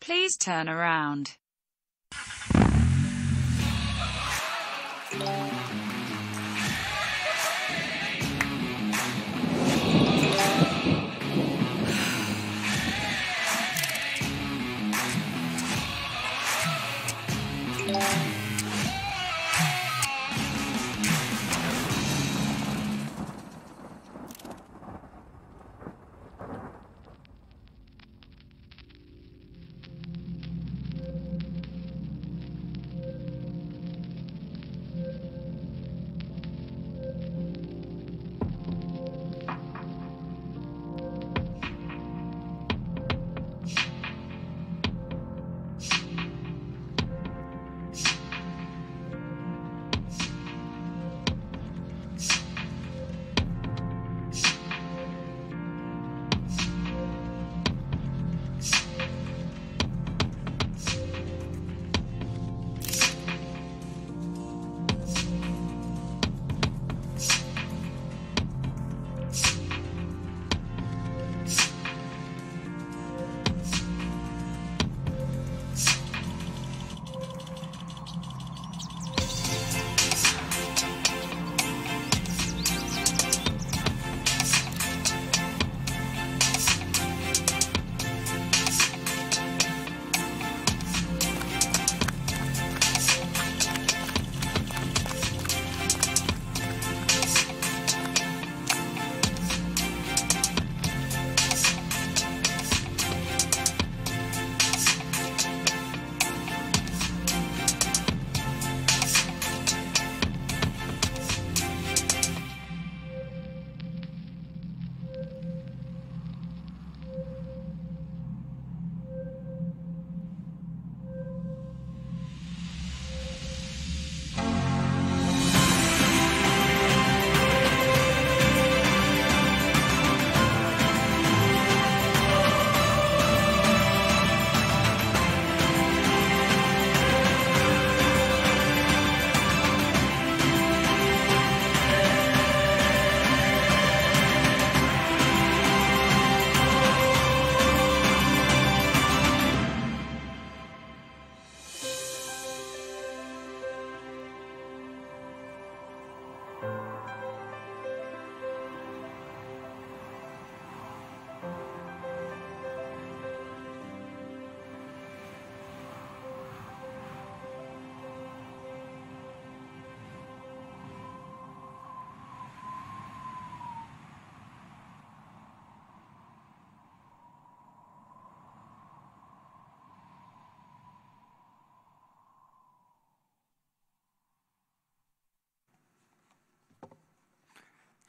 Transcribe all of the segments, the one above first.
Please turn around.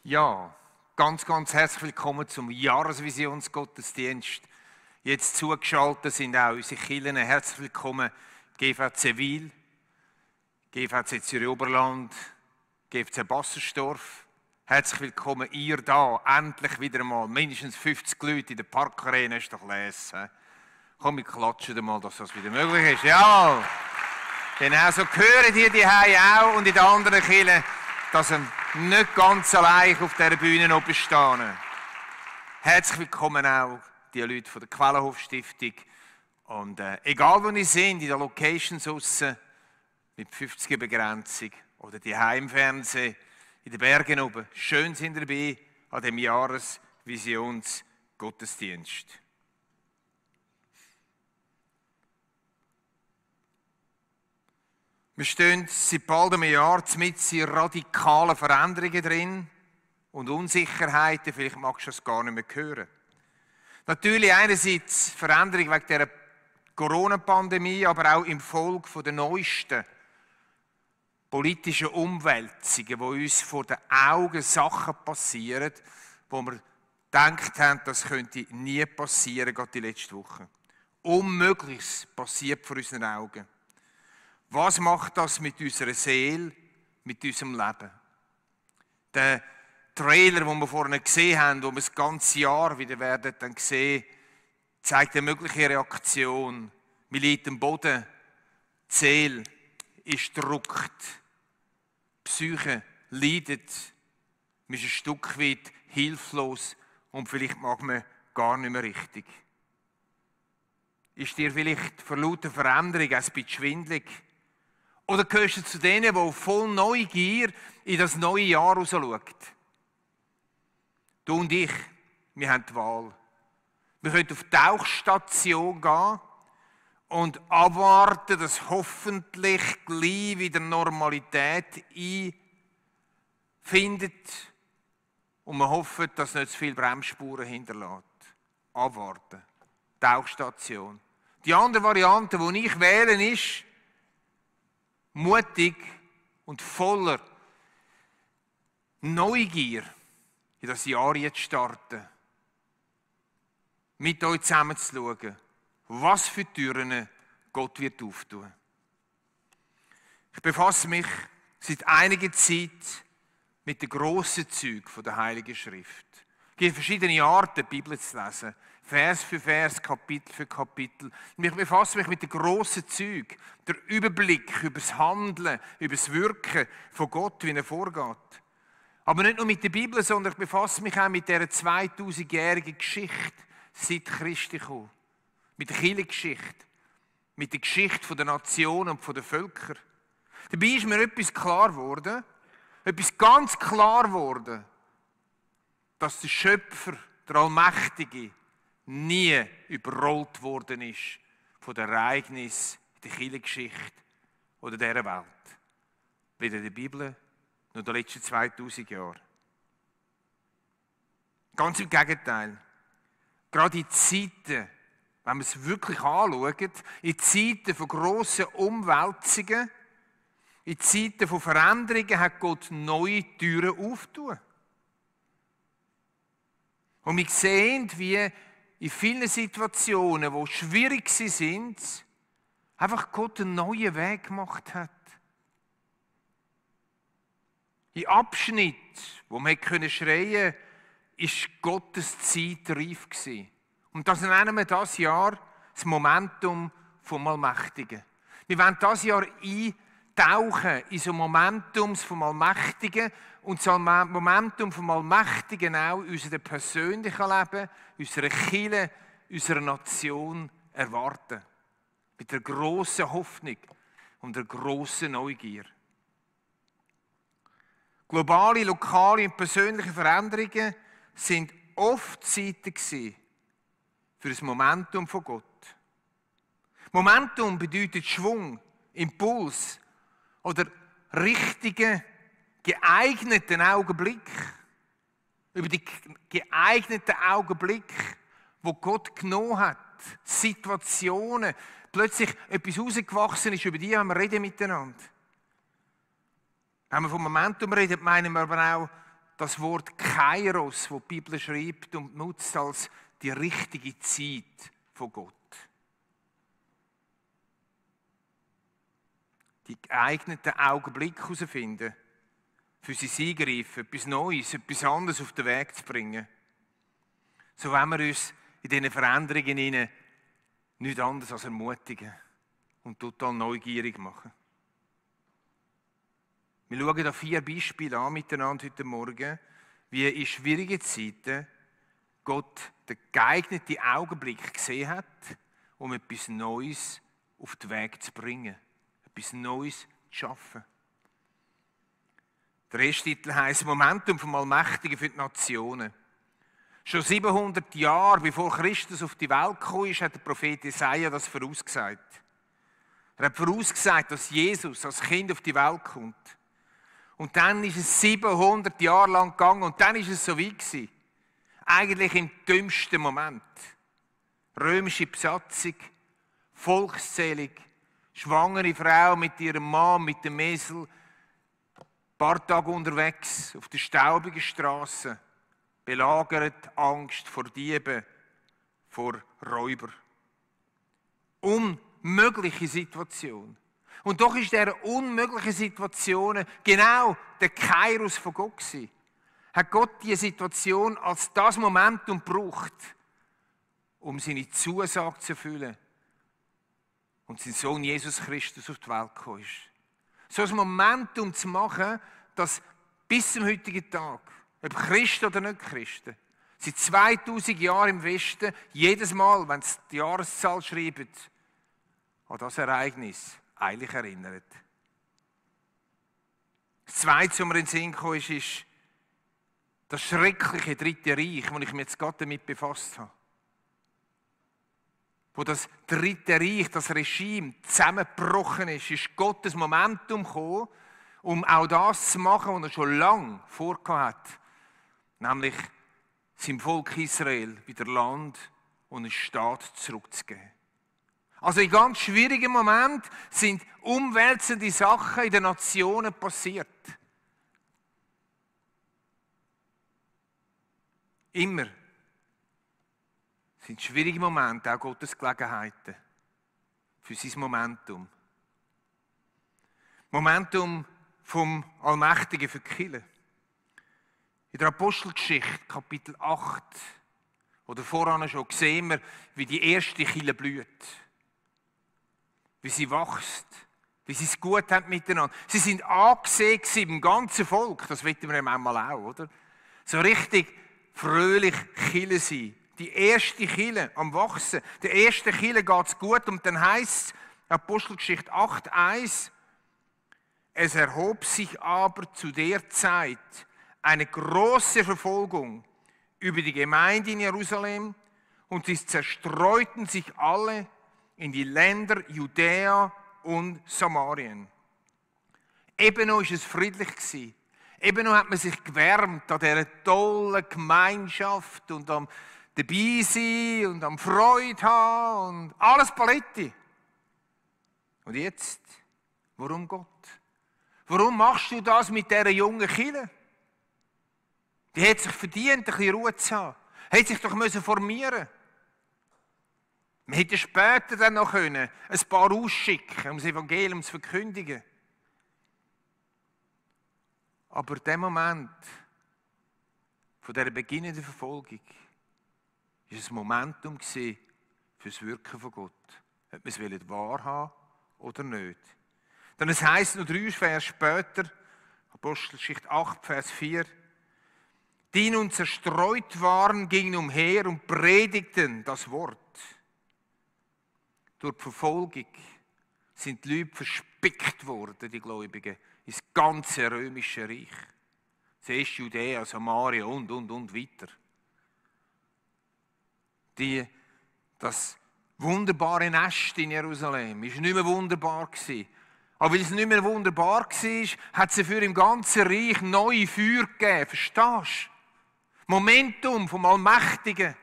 Ja, ganz herzlich willkommen zum Jahresvisionsgottesdienst. Jetzt zugeschaltet sind auch unsere Kirchen. Herzlich willkommen GVC Wil, GVC Zürich Oberland, GVC Bassersdorf. Herzlich willkommen ihr da, endlich wieder einmal. Mindestens 50 Leute in der Parkarena, ist doch leise. Komm, wir klatschen mal, dass das wieder möglich ist. Ja, genau so hören die auch und in den anderen Kirchen, dass sie nicht ganz allein auf dieser Bühne oben stehen. Herzlich willkommen auch die Leute von der Quellenhof-Stiftung. Und egal wo ihr seid, in den Locations draussen, mit 50er-Begrenzung oder die Heimfernsehen, in den Bergen oben, schön sind ihr dabei an diesem Jahresvisionsgottesdienst. Wir stehen seit bald einem Jahr mitten in radikalen Veränderungen drin und Unsicherheiten. Vielleicht magst du das gar nicht mehr hören. Natürlich einerseits Veränderung wegen der Corona-Pandemie, aber auch im Folge der neuesten politischen Umwälzungen, wo uns vor den Augen Sachen passieren, wo wir gedacht haben, das könnte nie passieren, gerade die letzte Woche. Unmögliches passiert vor unseren Augen. Was macht das mit unserer Seele, mit unserem Leben? Der Trailer, den wir vorhin gesehen haben, wo wir das ganze Jahr wieder werden dann sehen, zeigt eine mögliche Reaktion. Wir liegen am Boden, die Seele ist gedrückt, die Psyche leidet, man ist ein Stück weit hilflos und vielleicht mag man gar nicht mehr richtig. Ist dir vielleicht vor lauter Veränderung ein bisschen schwindelig? Oder gehörst du zu denen, die voll Neugier in das neue Jahr rausschauen? Du und ich, wir haben die Wahl. Wir können auf die Tauchstation gehen und abwarten, dass hoffentlich gleich wieder Normalität einfindet. Und wir hoffen, dass nicht zu viele Bremsspuren hinterlässt. Abwarten. Tauchstation. Die andere Variante, die ich wähle, ist mutig und voller Neugier in das Jahr jetzt starten. Mit euch zusammen zu schauen, was für Türen Gott wird auftun. Ich befasse mich seit einiger Zeit mit den grossen Zügen der Heiligen Schrift. Es gibt verschiedene Arten, die Bibel zu lesen. Vers für Vers, Kapitel für Kapitel. Und ich befasse mich mit den grossen Zügen. Der Überblick über das Handeln, über das Wirken von Gott, wie er vorgeht. Aber nicht nur mit der Bibel, sondern ich befasse mich auch mit dieser 2000-jährigen Geschichte seit Christi kam. Mit der Kirchengeschichte. Mit der Geschichte der Nationen und der Völker. Dabei ist mir etwas klar geworden. Etwas ganz klar geworden. Dass der Schöpfer, der Allmächtige, nie überrollt worden ist von den Ereignissen der Kirchengeschichte oder dieser Welt. Weder in der Bibel noch in den letzten 2000 Jahren. Ganz im Gegenteil. Gerade in Zeiten, wenn man es wirklich anschaut, in Zeiten von grossen Umwälzungen, in Zeiten von Veränderungen hat Gott neue Türen aufgetan. Und wir sehen, wie in vielen Situationen, die schwierig sind, einfach Gott einen neuen Weg gemacht hat. In Abschnitt, wo man schreien konnte, ist Gottes Zeit reif gewesen. Und das nennen wir das Jahr das Momentum vom Allmächtigen. Wir wollen das Jahr eintauchen in so Momentums vom Allmächtigen und das Momentum vom Allmächtigen auch in unserem persönlichen Leben, unserer Kirche, unserer Nation erwarten. Mit einer grossen Hoffnung und einer grossen Neugier. Globale, lokale und persönliche Veränderungen sind oft Zeiten für das Momentum von Gott. Momentum bedeutet Schwung, Impuls oder richtigen, geeigneten Augenblick. Über die geeigneten Augenblick, wo Gott genommen hat, Situationen, plötzlich etwas rausgewachsen ist, über die haben wir reden miteinander. Wenn wir vom Momentum reden, meinen wir aber auch das Wort Kairos, das die Bibel schreibt und nutzt als die richtige Zeit von Gott. Die geeigneten Augenblicke herausfinden, für sie eingreifen, etwas Neues, etwas anderes auf den Weg zu bringen. So wollen wir uns in diesen Veränderungen nichts anderes als ermutigen und total neugierig machen. Wir schauen da 4 Beispiele an miteinander heute Morgen, wie in schwierigen Zeiten Gott den geeigneten Augenblick gesehen hat, um etwas Neues auf den Weg zu bringen, etwas Neues zu schaffen. Der erste Titel heisst Momentum vom Allmächtigen für die Nationen. Schon 700 Jahre bevor Christus auf die Welt gekommen ist, hat der Prophet Jesaja das vorausgesagt. Er hat vorausgesagt, dass Jesus als Kind auf die Welt kommt. Und dann ist es 700 Jahre lang gegangen und dann ist es so weit gewesen. Eigentlich im dümmsten Moment. Römische Besatzung, Volkszählung, schwangere Frau mit ihrem Mann, mit dem Esel, ein paar Tage unterwegs auf der staubigen Straße, belagert, Angst vor Dieben, vor Räubern. Unmögliche Situation. Und doch ist in dieser unmöglichen Situation genau der Kairos von Gott gewesen. Hat Gott diese Situation als das Momentum gebraucht, um seine Zusage zu erfüllen und sein Sohn Jesus Christus auf die Welt gekommen ist. So ein Momentum zu machen, dass bis zum heutigen Tag, ob Christen oder nicht Christen, Seit 2000 Jahren im Westen, jedes Mal, wenn sie die Jahreszahl schreiben, an das Ereignis eilig erinnert. Das Zweite, was mir in den Sinn kam, ist das schreckliche Dritte Reich, wo ich mich jetzt gerade damit befasst habe. Wo das Dritte Reich, das Regime zusammengebrochen ist Gottes Momentum gekommen, um auch das zu machen, was er schon lange vorgehabt hat. Nämlich seinem Volk Israel wieder Land und einen Staat zurückzugeben. Also in ganz schwierigen Momenten sind umwälzende Sachen in den Nationen passiert. Immer sind schwierige Momente auch Gottes Gelegenheiten für sein Momentum. Momentum vom Allmächtigen für die Kirche. In der Apostelgeschichte, Kapitel 8, oder voran schon, sehen wir, wie die erste Kirche blüht. Wie sie wächst, wie sie es gut haben miteinander. Sie sind angesehen im ganzen Volk, das wissen wir manchmal auch, oder? So richtig fröhlich Kirche sein. Die erste Kirche am Wachsen. Der ersten Kirche geht es gut und dann heisst es, Apostelgeschichte 8,1, es erhob sich aber zu der Zeit eine große Verfolgung über die Gemeinde in Jerusalem und sie zerstreuten sich alle in die Länder Judäa und Samarien. Eben noch war es friedlich. Eben noch hat man sich gewärmt an dieser tollen Gemeinschaft und am dabei sein und am Freude haben und alles Paletti. Und jetzt, warum Gott? Warum machst du das mit dieser jungen Kirche? Die hat sich verdient, ein bisschen Ruhe zu haben. Hat sich doch formieren müssen. Man hätte später dann noch ein paar ausschicken, um das Evangelium zu verkündigen. Aber der Moment von dieser beginnenden Verfolgung war ein Momentum für das Wirken von Gott. Ob wir es wahrhaben oder nicht. Dann es heisst noch 3 Vers später, Apostelgeschichte 8, Vers 4, die nun zerstreut waren, gingen umher und predigten das Wort. Durch die Verfolgung sind die Leute verspickt worden, die Gläubigen, ins ganze römische Reich. Zuerst Judäa, Samaria und weiter. Das wunderbare Nest in Jerusalem war nicht mehr wunderbar. Aber weil es nicht mehr wunderbar war, hat es für im ganzen Reich neue Feuer gegeben. Verstehst du? Momentum vom Allmächtigen.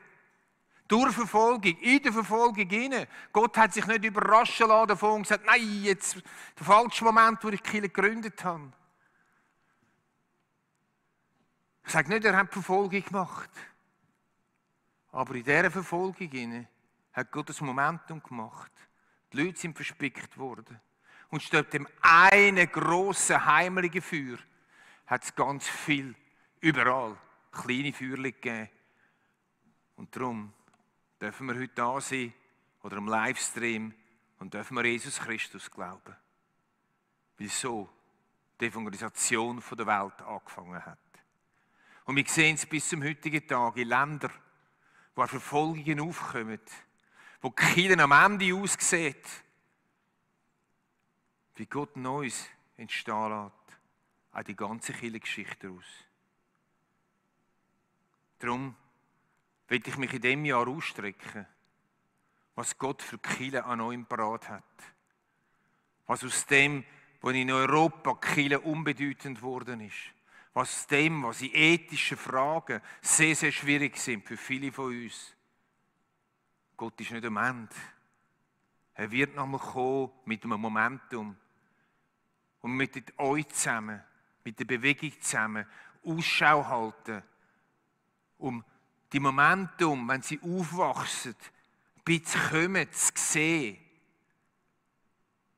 Durch Verfolgung, in der Verfolgung hinein. Gott hat sich nicht überraschen lassen davon und gesagt, nein, jetzt der falsche Moment, wo ich die Kirche gegründet habe. Ich sage nicht, er hat Verfolgung gemacht. Aber in dieser Verfolgung hinein hat Gott das Momentum gemacht. Die Leute sind verspickt worden. Und statt dem einen grossen, heimlichen Feuer hat es ganz viel, überall, kleine Feuerchen gegeben. Und darum dürfen wir heute da sein oder am Livestream und dürfen wir Jesus Christus glauben. Weil so die Evangelisation der Welt angefangen hat. Und wir sehen es bis zum heutigen Tag in Ländern, wo Verfolgungen aufkommen, wo die Kirche am Ende aussieht, wie Gott Neues entstehen lässt, auch die ganze Kirchengeschichte aus. Darum will ich mich in diesem Jahr ausstrecken, was Gott für die Kirche an neuem parat hat. Was aus dem, was in Europa die Kirche unbedeutend geworden ist. Was aus dem, was in ethischen Fragen sehr, sehr schwierig sind für viele von uns. Gott ist nicht am Ende. Er wird nochmal kommen mit einem Momentum. Und mit euch zusammen, mit der Bewegung zusammen, Ausschau halten, um die Momentum, wenn sie aufwachsen, ein bisschen kommen, zu sehen.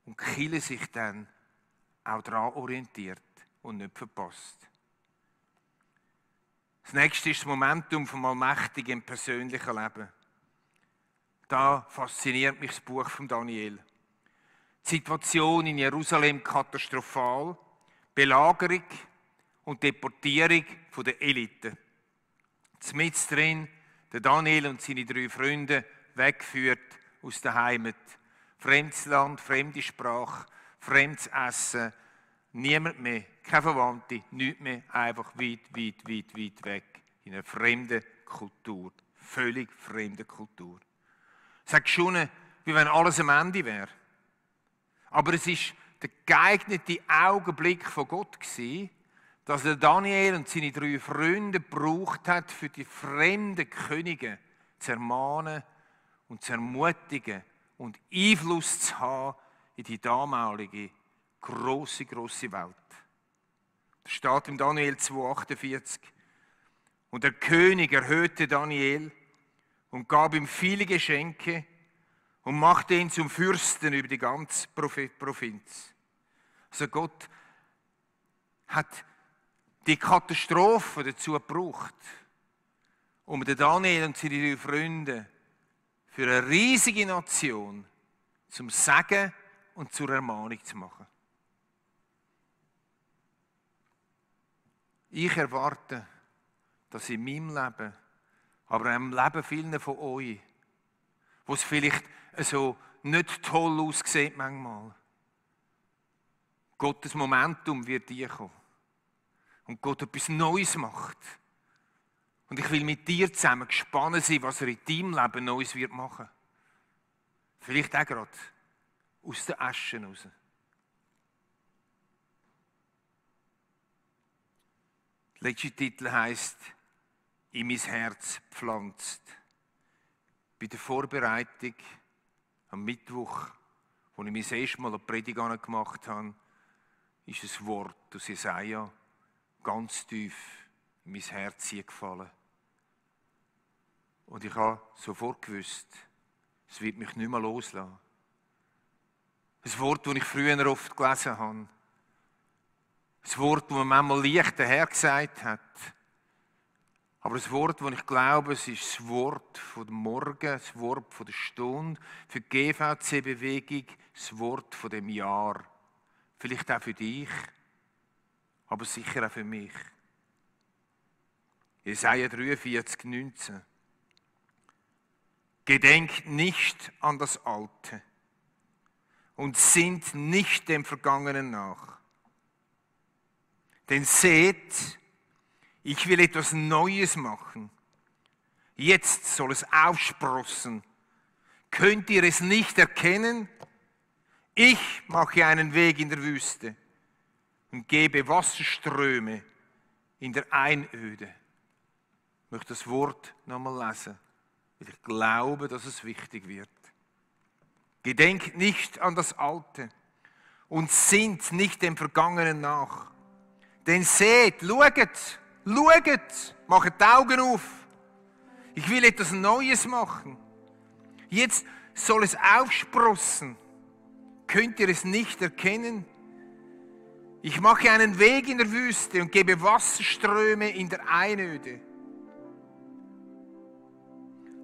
Und die Kirche sich dann auch daran orientiert und nicht verpasst. Das nächste ist das Momentum vom Allmächtigen im persönlichen Leben. Da fasziniert mich das Buch von Daniel. Die Situation in Jerusalem katastrophal, Belagerung und Deportierung der Elite. Mitten drin der Daniel und seine 3 Freunde weggeführt aus der Heimat. Fremdes Land, fremde Sprache, fremdes Essen, niemand mehr, keine Verwandte, nichts mehr, einfach weit, weit, weit, weit weg. In einer fremden Kultur, völlig fremden Kultur. Es hat schon, wie wenn alles am Ende wäre. Aber es ist der geeignete Augenblick von Gott gewesen, dass der Daniel und seine 3 Freunde gebraucht hat, für die fremden Könige zu ermahnen und zu ermutigen und Einfluss zu haben in die damalige grosse Welt. Das steht im Daniel 2,48. Und der König erhöhte Daniel und gab ihm viele Geschenke und machte ihn zum Fürsten über die ganze Provinz. Also Gott hat die Katastrophe dazu gebraucht, um den Daniel und seine 3 Freunde für eine riesige Nation zum Segen und zur Ermahnung zu machen. Ich erwarte, dass in meinem Leben, aber im Leben vielen von euch, wo es vielleicht so nicht toll aussieht manchmal, Gottes Momentum wird einkommen und Gott etwas Neues macht. Und ich will mit dir zusammen gespannt sein, was er in deinem Leben Neues wird machen. Vielleicht auch gerade aus den Aschen raus. Der letzte Titel heisst «In mein Herz pflanzt». Bei der Vorbereitung am Mittwoch, wo ich mein erstes Mal eine Predigt gemacht habe, ist ein Wort aus Jesaja ganz tief in mein Herz gefallen. Und ich habe sofort gewusst, es wird mich nicht mehr loslassen. Ein Wort, das ich früher oft gelesen habe. Ein Wort, das man manchmal leicht dahergesagt hat. Aber ein Wort, das ich glaube, es ist das Wort von dem Morgen, das Wort von der Stunde, für die GVC-Bewegung, das Wort von dem Jahr. Vielleicht auch für dich, aber sicher auch für mich. Jesaja 43, 19. Gedenkt nicht an das Alte und sinnt nicht dem Vergangenen nach. Denn seht, ich will etwas Neues machen. Jetzt soll es aufsprossen. Könnt ihr es nicht erkennen? Ich mache einen Weg in der Wüste und gebe Wasserströme in der Einöde. Ich möchte das Wort nochmal lesen, weil ich glaube, dass es wichtig wird. Gedenkt nicht an das Alte und sinnt nicht dem Vergangenen nach. Denn seht, schaut, macht die Augen auf. Ich will etwas Neues machen. Jetzt soll es aufsprossen. Könnt ihr es nicht erkennen? Ich mache einen Weg in der Wüste und gebe Wasserströme in der Einöde.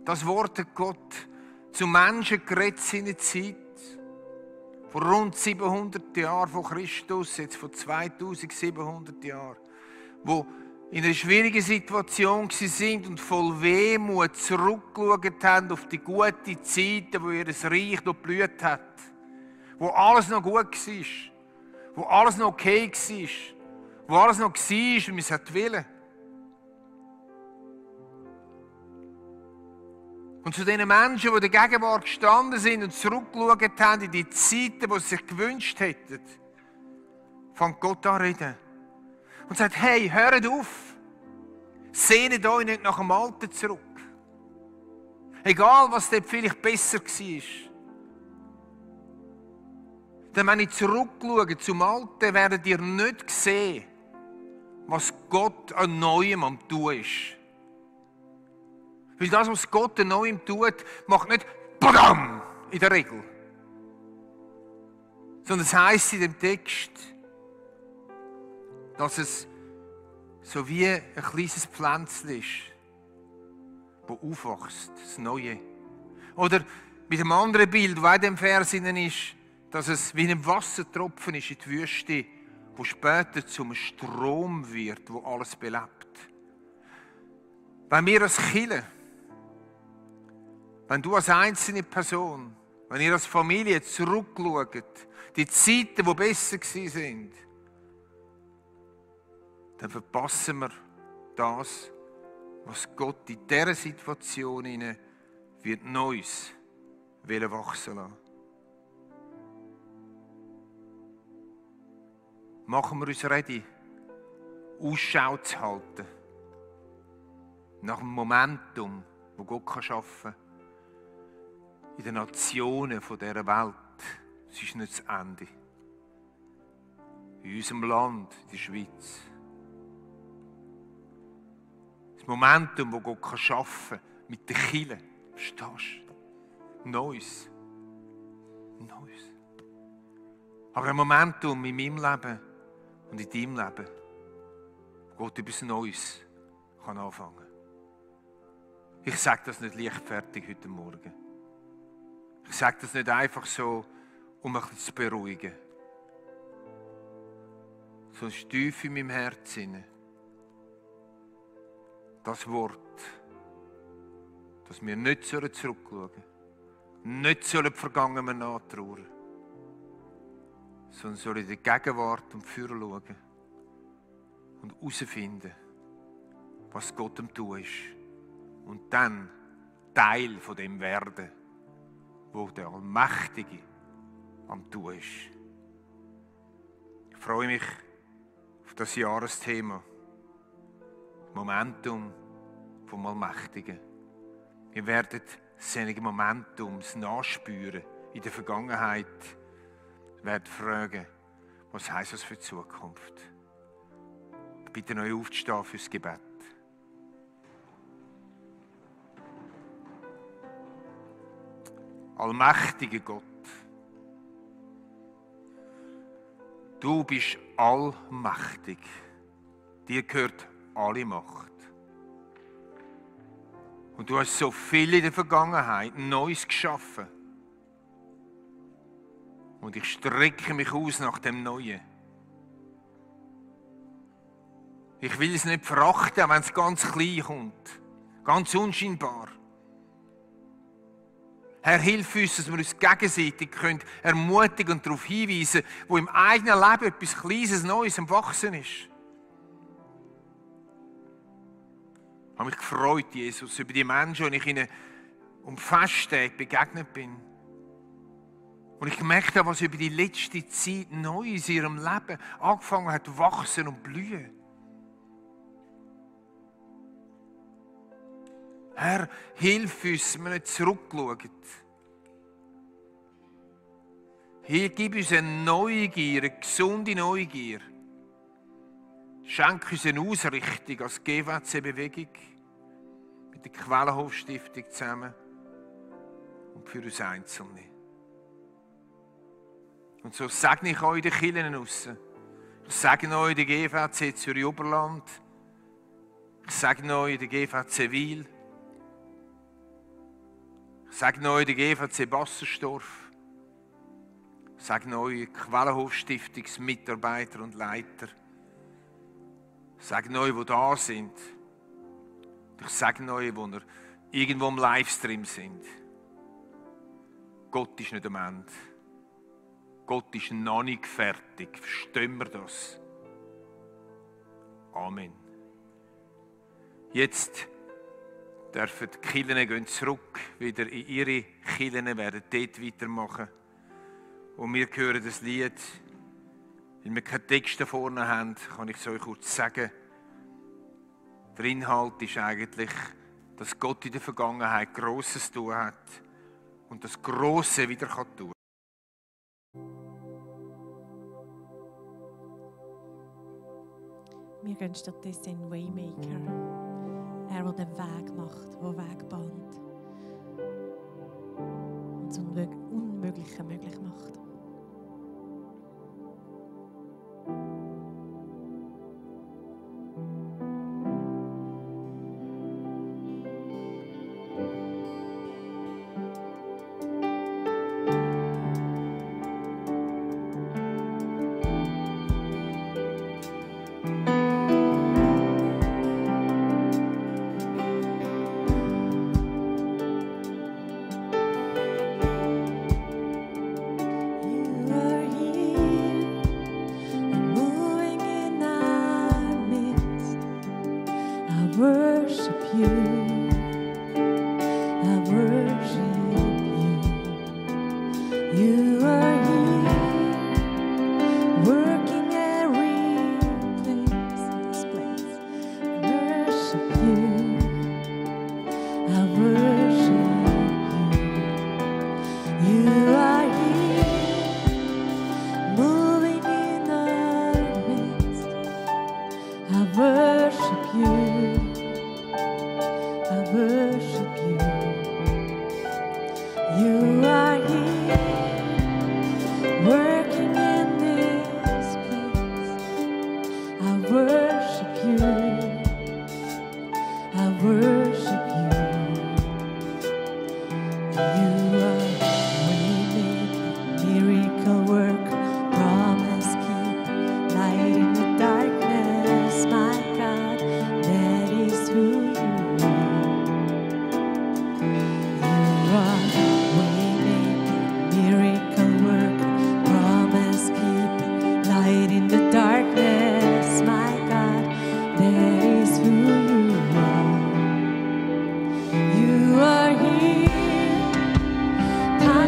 Das Wort hat Gott zu Menschen geredet in der Zeit, vor rund 700 Jahren vor Christus, jetzt vor 2700 Jahren, wo in einer schwierigen Situation sind und voll Wehmut zurückgeschaut haben auf die gute Zeiten, wo ihr Reich noch geblüht hat, wo alles noch gut war, wo alles noch okay war, wo alles noch war, wie man es wollte. Und zu den Menschen, die in der Gegenwart gestanden sind und zurückgeschaut haben in die Zeiten, die sie sich gewünscht hätten, fängt Gott an zu reden. Und sagt, hey, hört auf. Sehnet euch nicht nach dem Alten zurück. Egal, was dort vielleicht besser war. Denn wenn ich zurückschaue zum Alten, werdet ihr nicht sehen, was Gott an Neuem am tun ist. Weil das, was Gott an Neuem tut, macht nicht Badam in der Regel. Sondern es heisst in dem Text, dass es so wie ein kleines Pflänzchen ist, das aufwächst, das Neue. Oder mit einem anderen Bild, das in dem Vers ist, dass es wie ein Wassertropfen ist in die Wüste, wo später zum Strom wird, wo alles belebt. Wenn wir als Kirche, wenn du als einzelne Person, wenn ihr als Familie zurückschaut, die Zeiten, die besser waren, dann verpassen wir das, was Gott in dieser Situation wird Neues wachsen lassen. Machen wir uns ready, Ausschau zu halten nach dem Momentum, das Gott schaffen kann. In den Nationen dieser Welt. Es ist nicht das Ende. In unserem Land, in der Schweiz. Das Momentum, das Gott schaffen kann, mit den Kirchen. Verstehst du? Neues. Neues. Aber ein Momentum in meinem Leben und in deinem Leben, wo Gott etwas Neues kann anfangen kann. Ich sage das nicht leichtfertig heute Morgen. Ich sage das nicht einfach so, um ein bisschen zu beruhigen. So ein tief in meinem Herzen. Das Wort, dass wir nicht zurückschauen sollen, nicht die Vergangenheit nachtrauern, sondern sollen in die Gegenwart und Führer schauen und herausfinden, was Gott am Tun ist. Und dann Teil von dem werden, wo der Allmächtige am Tun ist. Ich freue mich auf das Jahresthema. Momentum vom Allmächtigen. Wir werden solche Momentums nachspüren in der Vergangenheit. Wir werden fragen, was heisst das für die Zukunft? Ich bitte euch aufzustehen fürs Gebet. Allmächtiger Gott, du bist allmächtig. Dir gehört alle Macht. Und du hast so viel in der Vergangenheit Neues geschaffen. Und ich strecke mich aus nach dem Neuen. Ich will es nicht verachten, wenn es ganz klein kommt. Ganz unscheinbar. Herr, hilf uns, dass wir uns gegenseitig ermutigen und darauf hinweisen, wo im eigenen Leben etwas Kleines, Neues am Wachsen ist. Ich habe mich gefreut, Jesus, über die Menschen, die ich ihnen um Festtage begegnet bin. Und ich gemerkt habe, was über die letzte Zeit Neues in ihrem Leben angefangen hat zu wachsen und blühen. Herr, hilf uns, dass wir nicht zurückschauen. Hier, gib uns eine Neugier, eine gesunde Neugier. Schenk uns eine Ausrichtung als GWC-Bewegung mit der Quellenhof-Stiftung zusammen und für uns Einzelne. Und so segne ich euch in den Kirchen draussen. Ich segne euch in der GVC Zürich-Oberland. Ich segne euch in der GVC Wil. Ich segne euch in der GVC Bassersdorf. Ich segne euch Quellenhof-Stiftungsmitarbeiter und Leiter. Ich segne euch, die da sind. Ich segne euch, die irgendwo im Livestream sind. Gott ist nicht am Ende. Gott ist noch nicht fertig. Verstehen wir das? Amen. Jetzt dürfen die Kirchen gehen zurück wieder in ihre Kirchen, werden dort weitermachen. Und wir hören das Lied, weil wir keinen Text da vorne haben, kann ich es euch kurz sagen. Der Inhalt ist eigentlich, dass Gott in der Vergangenheit Grosses tun hat und das Grosse wieder tun kann. Wir gehen stattdessen in Waymaker. Er, der den Weg macht, der Weg bahnt. Und das Unmögliche möglich macht.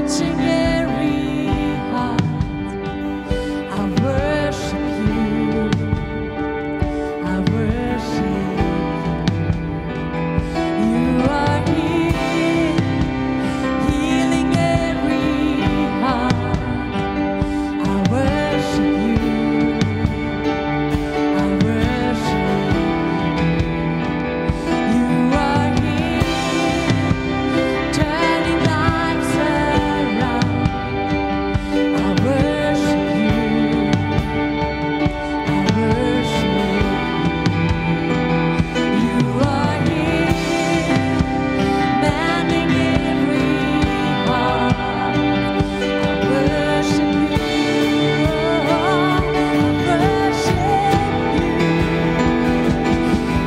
touching every heart. I worship you. I worship you. You are here, healing every heart. I worship you. I worship you. You are here, turning lives around. I worship you. I worship you. You are here, mending every heart. I worship you. I worship you.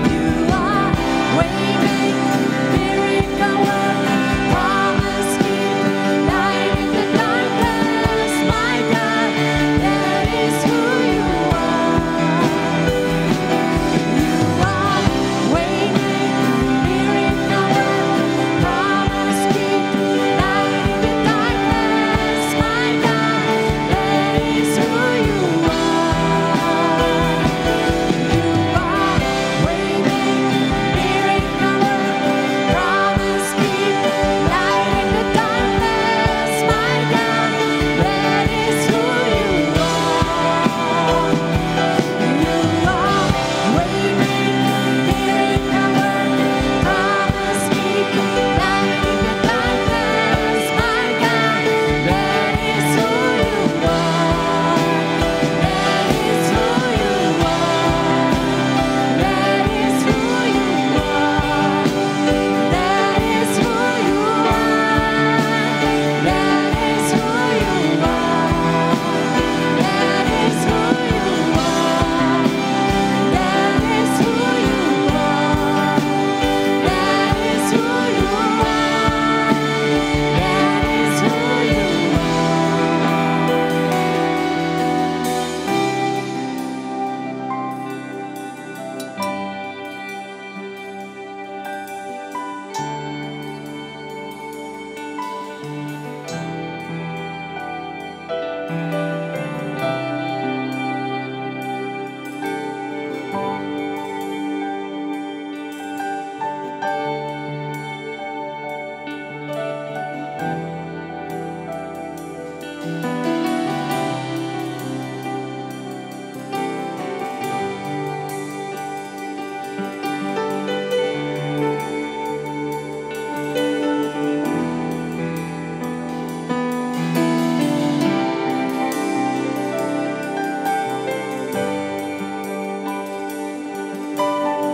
You are waymaker, miracle worker, promise keeper, light in the darkness, my God, that is who you are. You are waymaker, miracle worker, promise keeper, light in the darkness, my God, that is who you are. You are waymaker, miracle worker, promise keeper, light in the darkness, my God, that is who you are. You are waymaker, miracle worker, promise keeper, light in the darkness, my God, that is who you are. That is who you are. That is who you are. That is who you are. That is who you are. That is who you are. That is who you are. That is who you are. That is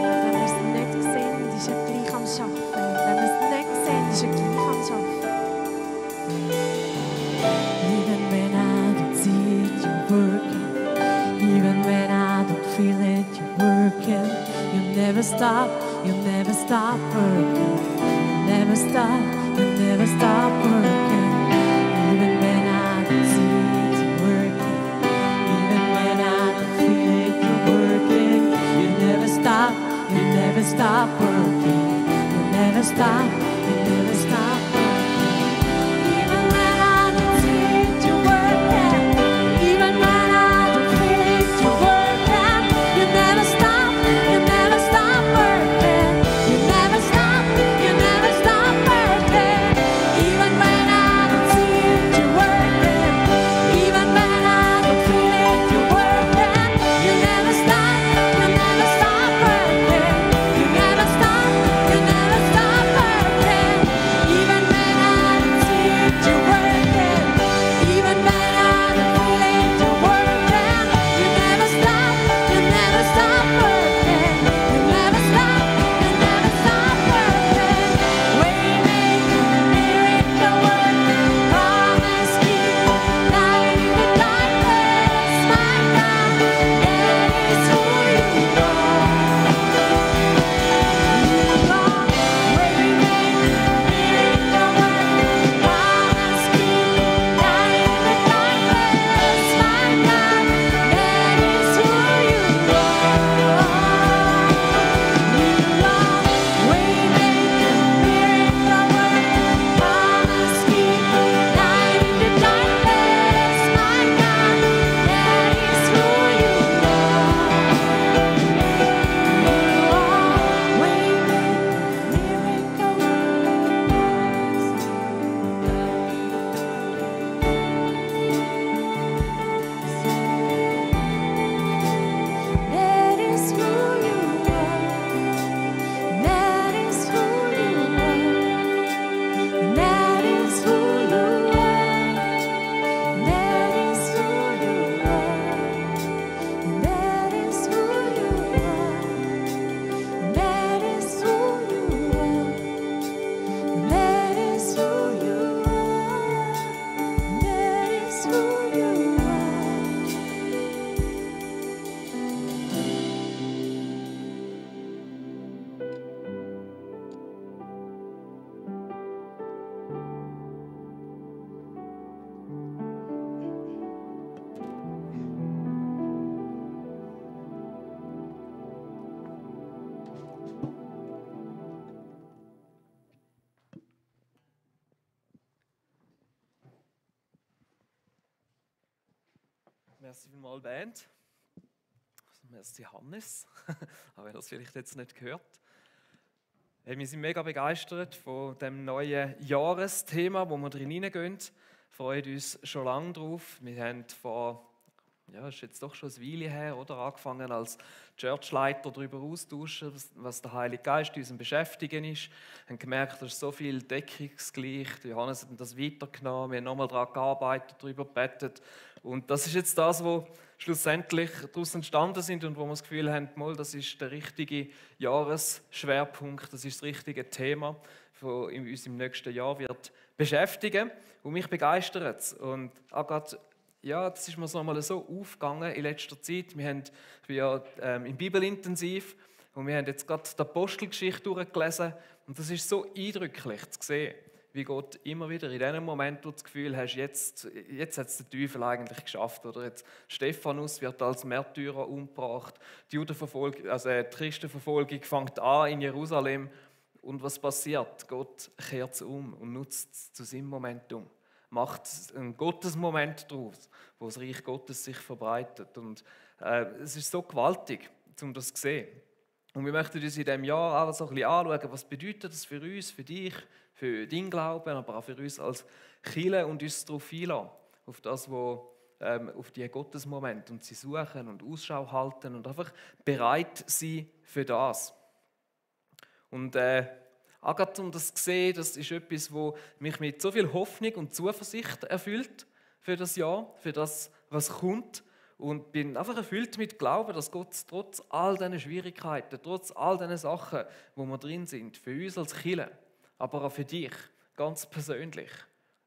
Wenn wir es nicht sehen, ist er gleich am Arbeiten. Wenn wir es nicht sehen, ist er gleich am Arbeiten. Even when I don't see it, you're working. Even when I don't feel it, you're working. You never stop working. You never stop working. Even when I don't see it, you're working. Even when I don't feel it, you're working. You never stop working. You never stop working. Even when I don't see it, you're working. Even when I don't feel it, you're working. You never stop working. You never stop working. Even when I don't see it, you're working. Even when I don't feel it, you're working. You never stop working. You never stop working. Merci vielmals, Band. Merci, Hannes, auch wenn ihr es vielleicht jetzt nicht gehört. Hey, wir sind mega begeistert von dem neuen Jahresthema, wo wir drin hineingehen. Freuen uns schon lange drauf. Wir haben das ist jetzt doch schon ein Weile her, oder? Angefangen als Churchleiter darüber austauschen, was der Heilige Geist uns beschäftigen ist. Wir haben gemerkt, da ist so viel deckungsgleich. Johannes hat das weitergenommen, wir haben nochmal daran gearbeitet, darüber gebetet. Und das ist jetzt das, was schlussendlich daraus entstanden sind und wo wir das Gefühl haben, das ist der richtige Jahresschwerpunkt, das ist das richtige Thema, das uns im nächsten Jahr wird beschäftigen. Und mich begeistert es. Und auch gerade das ist mir so mal so aufgegangen in letzter Zeit. Ich bin ja im Bibelintensiv und wir haben jetzt gerade die Apostelgeschichte durchgelesen. Und das ist so eindrücklich zu sehen, wie Gott immer wieder in dem Moment, wo du das Gefühl hast, jetzt hat es der Teufel eigentlich geschafft. Oder jetzt Stephanus wird als Märtyrer umgebracht. Die Judenverfolgung, also die Christenverfolgung fängt an in Jerusalem. Und was passiert? Gott kehrt es um und nutzt es zu seinem Momentum. Macht einen Gottesmoment daraus, wo das Reich Gottes sich verbreitet. Und es ist so gewaltig, um das zu sehen. Und wir möchten uns in diesem Jahr auch so ein bisschen anschauen, was bedeutet das für uns, für dich, für deinen Glauben, aber auch für uns als Kirche und uns darauf einlassen, auf das, auf die Gottesmomente und sie suchen und Ausschau halten und einfach bereit sein für das. Und auch gerade um das zu sehen, das ist etwas, was mich mit so viel Hoffnung und Zuversicht erfüllt für das Jahr, für das, was kommt. Und bin einfach erfüllt mit Glauben, dass Gott trotz all diesen Schwierigkeiten, trotz all diesen Sachen, wo wir drin sind, für uns als Kirche, aber auch für dich, ganz persönlich,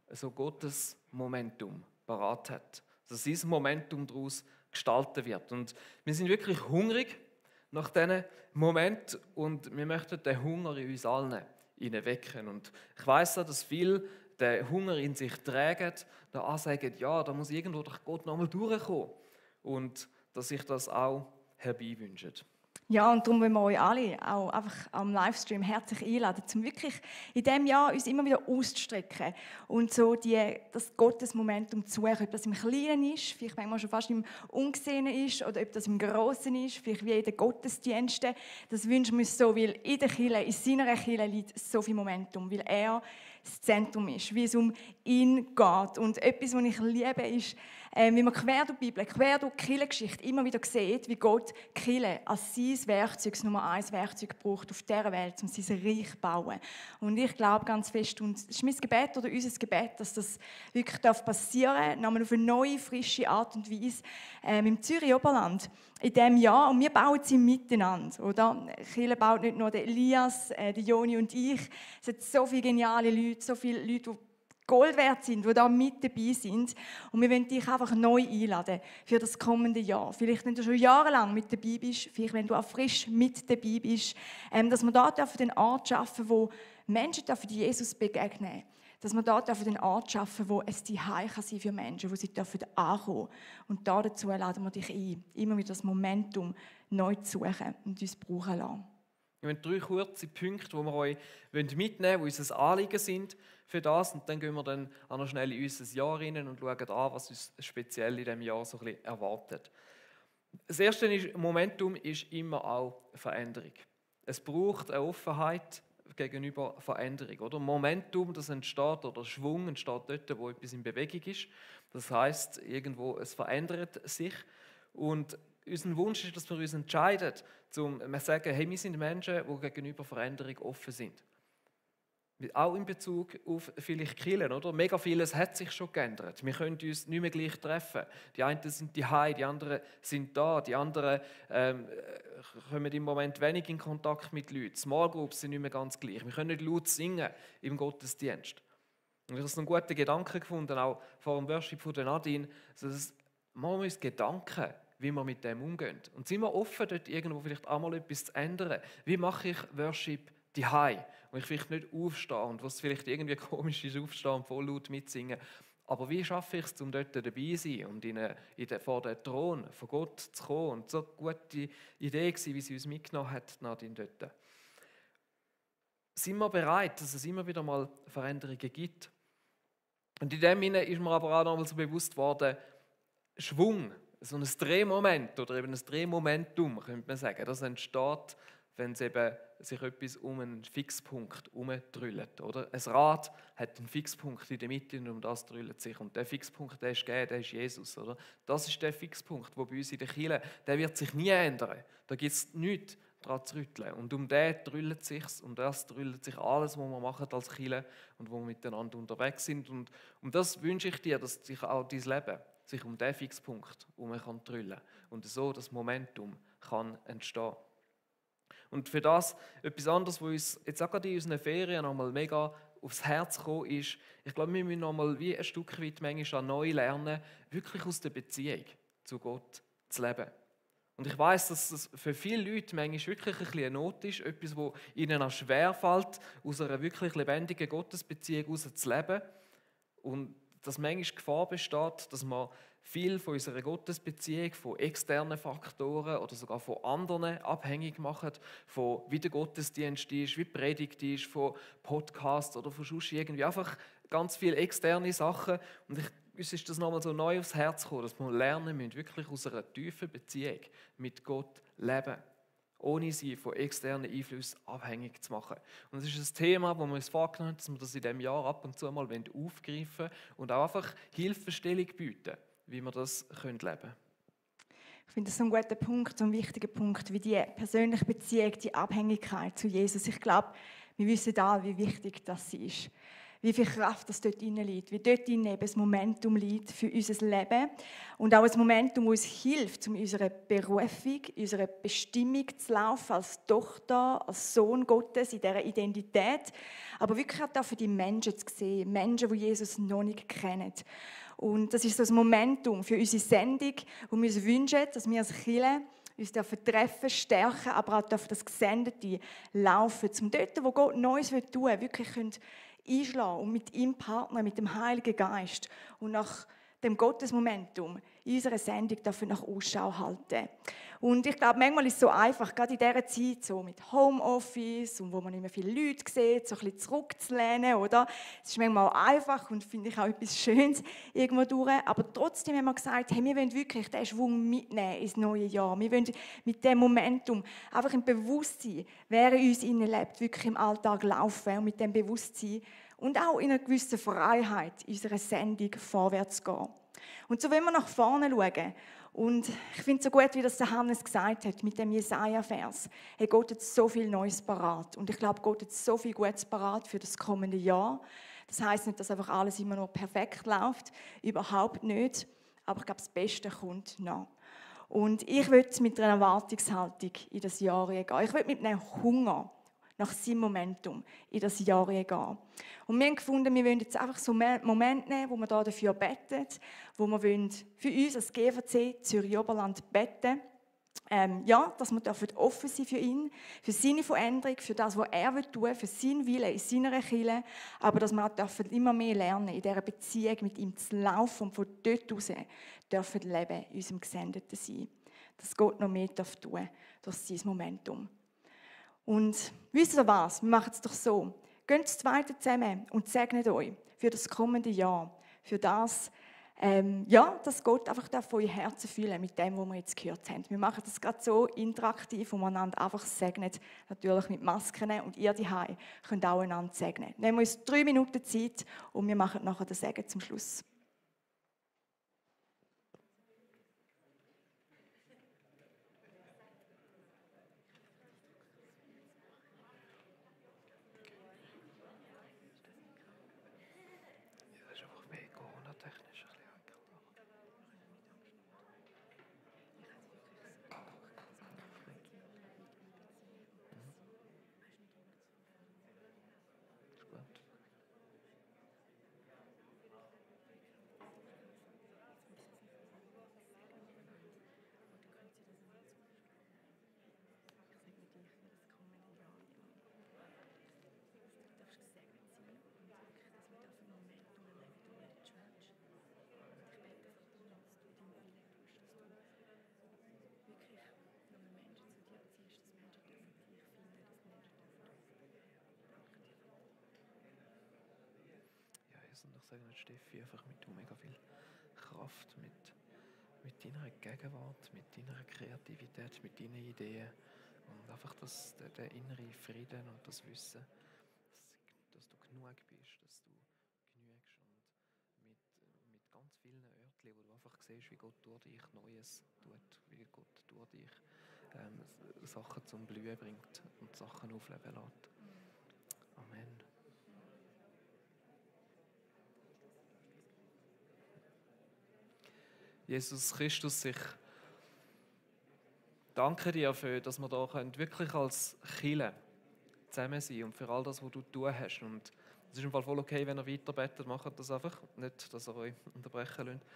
so Gottes Momentum parat hat. Dass dieses Momentum daraus gestalten wird. Und wir sind wirklich hungrig nach diesen Moment und wir möchten den Hunger in uns allen wecken. Und ich weiss auch, dass viele den Hunger in sich tragen, da sagen, da muss irgendwo durch Gott nochmal durchkommen. Und dass sich das auch herbeiwünschen. Ja, und darum wollen wir euch alle auch einfach am Livestream herzlich einladen, um wirklich in diesem Jahr uns immer wieder auszustrecken und so das Gottesmomentum zu suchen, ob das im Kleinen ist, vielleicht manchmal schon fast im Ungesehenen ist, oder ob das im Grossen ist, vielleicht wie in den Gottesdiensten. Das wünschen wir uns so, weil in der Kirche, in seiner Kirche liegt so viel Momentum, weil er das Zentrum ist, wie es um ihn geht. Und etwas, was ich liebe, ist, wie man quer durch die Bibel, quer durch die Kirchengeschichte immer wieder sieht, wie Gott die Kirche als sein Werkzeug, das Nummer 1 Werkzeug braucht auf dieser Welt, um sein Reich zu bauen. Und ich glaube ganz fest, und es ist mein Gebet oder unser Gebet, dass das wirklich passieren darf, nochmal auf eine neue, frische Art und Weise im Zürich-Oberland in diesem Jahr. Und wir bauen sie miteinander, oder? Kirche baut nicht nur der Elias, die Joni und ich. Es sind so viele geniale Leute, so viele Leute, die Gold wert sind, die da mit dabei sind. Und wir wollen dich einfach neu einladen für das kommende Jahr. Vielleicht, wenn du schon jahrelang mit dabei bist, vielleicht, wenn du auch frisch mit dabei bist, dass wir da den Ort schaffen, wo Menschen Jesus begegnen dürfen. Dass wir da den Ort schaffen, wo es die Zuhause kann sein für Menschen, wo sie ankommen. Und dazu laden wir dich ein, immer wieder das Momentum neu zu suchen und uns brauchen lassen. Wir haben 3 kurze Punkte, die wir euch mitnehmen wollen, die unser Anliegen sind für das. Und dann gehen wir dann auch noch schnell in unser Jahr rein und schauen an, was uns speziell in diesem Jahr so ein bisschen erwartet. Das erste ist, Momentum ist immer auch Veränderung. Es braucht eine Offenheit gegenüber Veränderung. Oder? Momentum, das entsteht, oder Schwung entsteht dort, wo etwas in Bewegung ist. Das heisst, irgendwo, es verändert sich. Und unser Wunsch ist, dass wir uns entscheiden, wir sagen, hey, wir sind Menschen, die gegenüber Veränderung offen sind. Auch in Bezug auf vielleicht Kirchen, oder? Mega vieles hat sich schon geändert. Wir können uns nicht mehr gleich treffen. Die einen sind daheim, die anderen sind da, die anderen kommen im Moment wenig in Kontakt mit Leuten. Small Groups sind nicht mehr ganz gleich. Wir können nicht laut singen im Gottesdienst. Und ich habe so einen guten Gedanken gefunden, auch vor dem Worship von Nadine, dass machen wir uns Gedanken, wie wir mit dem umgehen. Und sind wir offen, dort irgendwo vielleicht einmal etwas zu ändern? Wie mache ich Worship daheim, wo ich vielleicht nicht aufstehe und was vielleicht irgendwie komisch ist, aufstehen und voll laut mitsingen. Aber wie schaffe ich es, um dort dabei zu sein und vor den Thron von Gott zu kommen? Und so eine gute Idee war, wie sie uns mitgenommen hat, Nadine dort. Sind wir bereit, dass es immer wieder mal Veränderungen gibt? Und in dem Sinne ist mir aber auch noch einmal so bewusst worden, Schwung so ein Drehmoment oder eben ein Drehmomentum, könnte man sagen. Das entsteht, wenn es eben sich etwas um einen Fixpunkt herumdrüllt. Oder? Ein Rad hat einen Fixpunkt in der Mitte und um das drüllt sich. Und der Fixpunkt, der ist gegeben, der ist Jesus. Oder? Das ist der Fixpunkt, der bei uns in der Kirche, der wird sich nie ändern. Da gibt es nichts daran zu rütteln. Und um den drüllt sich, um das drüllt sich alles, was wir machen als Kirche und wo wir miteinander unterwegs sind. Und um das wünsche ich dir, dass sich auch dein Leben sich um diesen Fixpunkt herum drüllen kann. Und so das Momentum kann entstehen. Und für das etwas anderes, was uns jetzt auch gerade in unseren Ferien nochmal mega aufs Herz gekommen ist, ich glaube, wir müssen nochmal wie ein Stück weit manchmal neu lernen, wirklich aus der Beziehung zu Gott zu leben. Und ich weiß, dass es für viele Leute manchmal wirklich ein bisschen eine Not ist, etwas, was ihnen auch schwerfällt, aus einer wirklich lebendigen Gottesbeziehung heraus zu leben. Und dass manchmal Gefahr besteht, dass man viel von unserer Gottesbeziehung, von externen Faktoren oder sogar von anderen abhängig machen, von wie der Gottesdienst ist, wie die Predigt ist, von Podcasts oder von sonst irgendwie einfach ganz viele externe Sachen. Und uns ist das nochmal so neu aufs Herz gekommen, dass wir lernen müssen, wirklich aus einer tiefen Beziehung mit Gott leben, ohne sie von externen Einflüssen abhängig zu machen. Und das ist ein Thema, wo wir uns vorgenommen haben, dass wir das in diesem Jahr ab und zu mal aufgreifen wollen und auch einfach Hilfestellung bieten, wie wir das leben können. Ich finde das so ein guter Punkt, so ein wichtiger Punkt, wie die persönliche Beziehung, die Abhängigkeit zu Jesus. Ich glaube, wir wissen alle, wie wichtig das ist. Wie viel Kraft das dort drin liegt, wie dort drin eben das Momentum liegt für unser Leben und auch ein Momentum, das uns hilft, um unsere Berufung, unsere Bestimmung zu laufen, als Tochter, als Sohn Gottes, in dieser Identität, aber wirklich auch für die Menschen zu sehen, Menschen, die Jesus noch nicht kennen. Und das ist so ein Momentum für unsere Sendung, wo wir uns wünschen, dass wir als Kirche uns treffen, stärken, aber auch das Gesendete laufen, um dort, wo Gott Neues tun will, wirklich einschlagen und mit ihm partnern, mit dem Heiligen Geist und nach dem Gottesmomentum in unserer Sendung dafür nach Ausschau halten. Und ich glaube, manchmal ist es so einfach, gerade in dieser Zeit, so mit Homeoffice und wo man nicht mehr viele Leute sieht, so ein bisschen zurückzulehnen, oder? Es ist manchmal auch einfach und finde ich auch etwas Schönes irgendwo durch. Aber trotzdem haben wir gesagt, hey, wir wollen wirklich diesen Schwung mitnehmen ins neue Jahr. Wir wollen mit dem Momentum einfach im Bewusstsein, wer in uns innen lebt, wirklich im Alltag laufen und mit dem Bewusstsein und auch in einer gewissen Freiheit in unserer Sendung vorwärts gehen. Und so wollen wir nach vorne schauen. Und ich finde es so gut, wie das der Hannes gesagt hat, mit dem Jesaja-Vers. Hey, Gott hat so viel Neues parat. Und ich glaube, Gott hat so viel Gutes parat für das kommende Jahr. Das heisst nicht, dass einfach alles immer nur perfekt läuft. Überhaupt nicht. Aber ich glaube, das Beste kommt noch. Und ich will mit einer Erwartungshaltung in das Jahr gehen. Ich will mit einem Hunger nach seinem Momentum in das Jahr gehen. Und wir haben gefunden, wir wollen jetzt einfach so einen Moment nehmen, wo wir da dafür beten, wo wir für uns als GVC Zürich-Oberland beten. Dass wir offen sein für ihn, für seine Veränderung, für das, was er tun will, für seinen Willen in seiner Kirche, aber dass wir auch immer mehr lernen, in dieser Beziehung mit ihm zu laufen und von dort aus dürfen leben, in unserem Gesendeten sein. Dass Gott noch mehr tun darf durch sein Momentum. Und wisst ihr was? Wir machen es doch so. Geht das Zweite zusammen und segnet euch für das kommende Jahr, für das, dass Gott einfach von euer Herzen fühlen mit dem, was wir jetzt gehört haben. Wir machen das gerade so interaktiv, wo man einander einfach segnet, natürlich mit Masken und ihr daheim könnt auch einander segnen. Nehmen wir uns 3 Minuten Zeit und wir machen nachher den Segen zum Schluss. Das ist einfach mehr Corona-technisch ein bisschen heikel. Ist gut. Ja, Jesus, und ich sage nicht Steffi, einfach mit mega viel Kraft, mit mit deiner Gegenwart, mit deiner Kreativität, mit deinen Ideen und einfach der innere Frieden und das Wissen, dass du genug bist, dass du genügst und mit ganz vielen Örtchen, wo du einfach siehst, wie Gott durch dich Neues tut, wie Gott durch dich Sachen zum Blühen bringt und Sachen aufleben lässt. Amen. Jesus Christus, ich danke dir dafür, dass wir da wirklich als Kirche zusammen sein und für all das, was du tun hast. Und es ist im Fall voll okay, wenn ihr weiter betet, macht das einfach. Nicht, dass ihr euch unterbrechen lasst.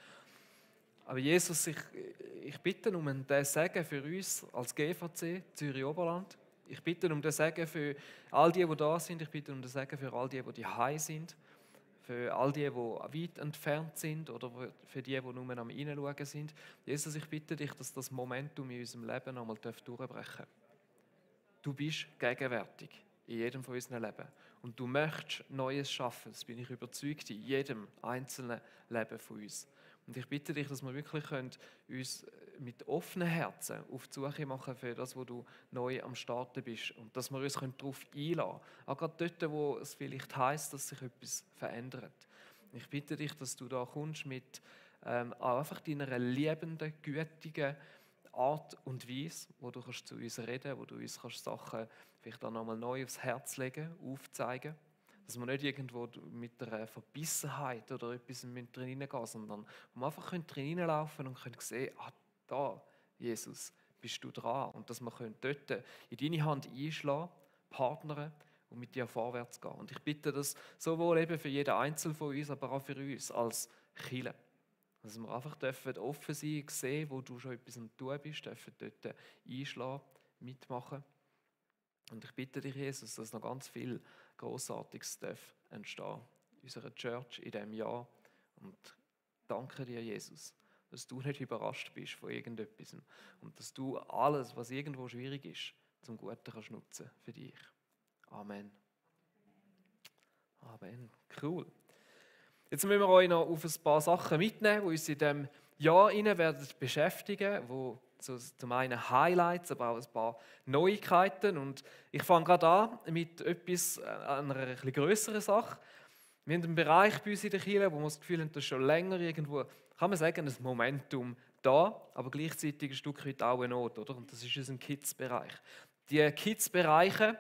Aber Jesus, ich bitte um den Segen für uns als GVC Zürich-Oberland. Ich bitte um den Segen für all die da sind. Ich bitte um den Segen für all die heim sind. Für all die weit entfernt sind oder für die nur am Reinschauen sind. Jesus, ich bitte dich, dass das Momentum in unserem Leben einmal durchbrechen darf. Du bist gegenwärtig in jedem von unseren Leben. Und du möchtest Neues schaffen, das bin ich überzeugt, in jedem einzelnen Leben von uns. Und ich bitte dich, dass wir wirklich uns mit offenen Herzen auf die Suche machen für das, wo du neu am Starten bist. Und dass wir uns darauf einlassen können. Auch gerade dort, wo es vielleicht heisst, dass sich etwas verändert. Ich bitte dich, dass du da kommst mit auch einfach deiner liebenden, gütigen Art und Weise, wo du zu uns reden kannst, wo du uns Sachen vielleicht auch nochmal neu aufs Herz legen, aufzeigen. Dass wir nicht irgendwo mit einer Verbissenheit oder etwas drin reingehen, sondern wo wir einfach drin reinlaufen und können sehen, da, Jesus, bist du dran. Und dass wir dort in deine Hand einschlagen, partnern und mit dir vorwärts gehen. Und ich bitte das sowohl eben für jeden Einzelnen von uns, aber auch für uns als Kirche. Dass wir einfach offen sein, sehen, wo du schon etwas am Tun bist, dürfen dort einschlagen, mitmachen. Und ich bitte dich, Jesus, dass noch ganz viel Grossartiges entstehen in unserer Church in diesem Jahr. Und danke dir, Jesus, dass du nicht überrascht bist von irgendetwas und dass du alles, was irgendwo schwierig ist, zum Guten kannst nutzen für dich. Amen. Amen. Cool. Jetzt müssen wir euch noch auf ein paar Sachen mitnehmen, die uns in diesem Jahr beschäftigen werden, wo zum einen Highlights, aber auch ein paar Neuigkeiten. Und ich fange gerade an mit einer etwas grösseren Sache. Wir haben einen Bereich bei uns in der Kirche, wo wir das Gefühl haben, dass schon länger irgendwo, kann man sagen, ein Momentum da, aber gleichzeitig ein Stück weit auch eine Not, oder? Und das ist unser Kids-Bereich. Die Kids-Bereiche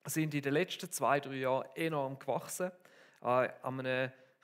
sind in den letzten 2-3 Jahren enorm gewachsen.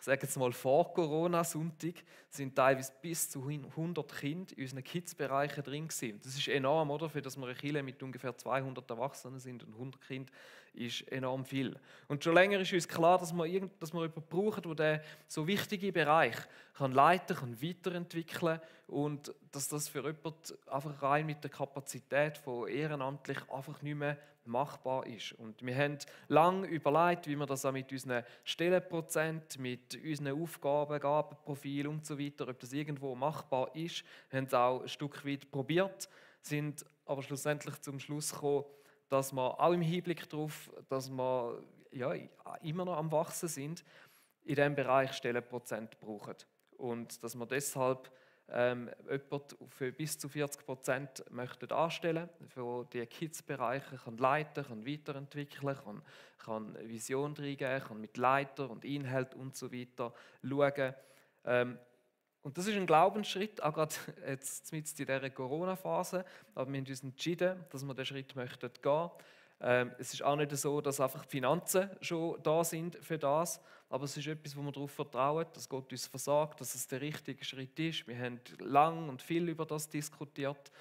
Ich sage jetzt mal vor Corona-Sonntag, sind teilweise bis zu 100 Kinder in unseren Kids-Bereichen drin gewesen. Das ist enorm, oder? Für das wir eine Kirche mit ungefähr 200 Erwachsenen sind und 100 Kinder ist enorm viel. Und schon länger ist uns klar, dass wir jemanden brauchen, der so wichtige Bereiche kann leiten, kann weiterentwickeln und dass das für jemanden einfach rein mit der Kapazität von ehrenamtlich einfach nicht mehr machbar ist. Und wir haben lange überlegt, wie wir das auch mit unseren Stellenprozent, mit unseren Aufgaben, Gabenprofil und so weiter, ob das irgendwo machbar ist. Wir haben es auch ein Stück weit probiert, sind aber schlussendlich zum Schluss gekommen, dass wir auch im Hinblick darauf, dass wir immer noch am Wachsen sind, in diesem Bereich Stellenprozent brauchen. Und dass wir deshalb jemanden für bis zu 40% möchten anstellen, der die Kids-Bereiche leiten kann, weiterentwickeln kann Vision reingeben, kann mit Leiter und Inhalt und so weiter schauen. Und das ist ein Glaubensschritt, auch gerade jetzt in dieser Corona-Phase. Aber wir haben uns entschieden, dass wir diesen Schritt gehen möchten. Es ist auch nicht so, dass einfach die Finanzen schon da sind für das, aber es ist etwas, wo wir darauf vertrauen, dass Gott uns versorgt, dass es der richtige Schritt ist. Wir haben lang und viel über das diskutiert,